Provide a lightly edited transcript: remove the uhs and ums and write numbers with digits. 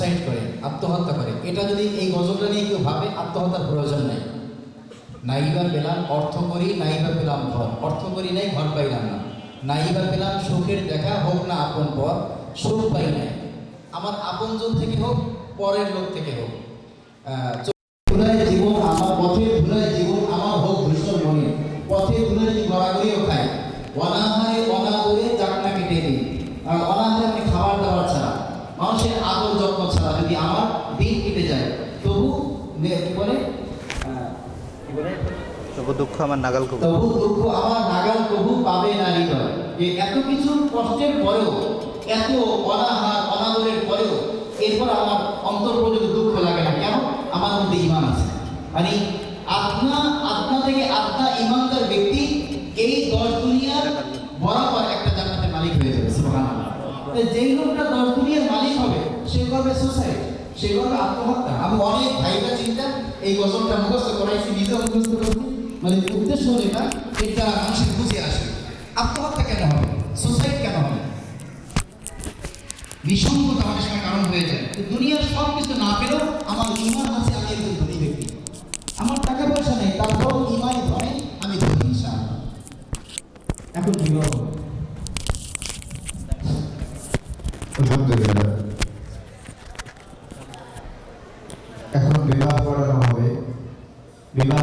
Suicide করে, আত্মহত্যা করে। এটা যদি এই গজলটা নিয়ে কেউ ভাবে, আত্মহত্যার প্রয়োজন নাই। নাইবা পেলাম অর্থ করি, নাইবা পেলাম ঘর, অর্থ করি নাই, ঘর পাইলাম না। নাইবা পেলাম সুখের দেখা, হোক না আপন পর, সুখ পাই নাই। আমার আপনজন থেকে হোক, পরের লোক থেকে হোক। ধুলায় জীবন আমার, পথের ধুলায় জীবন আমার, হোক ভীষণ মনে, পথে ধুলায় যদি গড়াগড়িও খাই, অনাহারে অনাদরে চাকনা কেটে দিই। অনাহারে আমি খাবার দাবার ছাড়া, মানুষের আদর যত্ন ছাড়া যদি আমার দিন কেটে যায়, তবু কি বলে তবু দুঃখ আমার নাগাল কবু, তবু দুঃখ আমার নাগাল কবু পাবে না হৃদয়। যে এত কিছু কষ্টের পরেও, এত অনাহার অনাদরের পরেও এরপর আমার অন্তর পর্যন্ত দুঃখ লাগে না। কেন? আমার মধ্যে ঈমান আছে। মানে আপনা থেকে আপনা ঈমানদার ব্যক্তি এই 10 দুনিয়ার বরাবর একটা জান্নাতের মালিক হয়ে যাবে। সুবহানাল্লাহ। যেই লোকটা 10 দুনিয়ার মালিক হবে, সে করবে সুসাইড, সে করবে আত্মহত্যা। আমি অনেক ভাইটা চিন্তা এই গজলটা মুখস্থ করাইছি, নিজে মুখস্থ করছি। মানে উদ্দেশ্য এটা, এটা মানুষের বুঝে আসে। আত্মহত্যা কেন হবে, সুসাইড কেন হবে? বিসঙ্গতা আমাদের সঙ্গে কারণ হয়ে যায়। দুনিয়ার সব কিছু না পেলেও আমার ঈমান আছে, আমি একজন ধনী ব্যক্তি। আমার টাকা পয়সা নেই, তারপর ঈমানই ধরে আমি ধনী ইনশাআল্লাহ। এখন বিবাহ হবে। আলহামদুলিল্লাহ, এখন বিবাহ করানো হবে। বিবাহ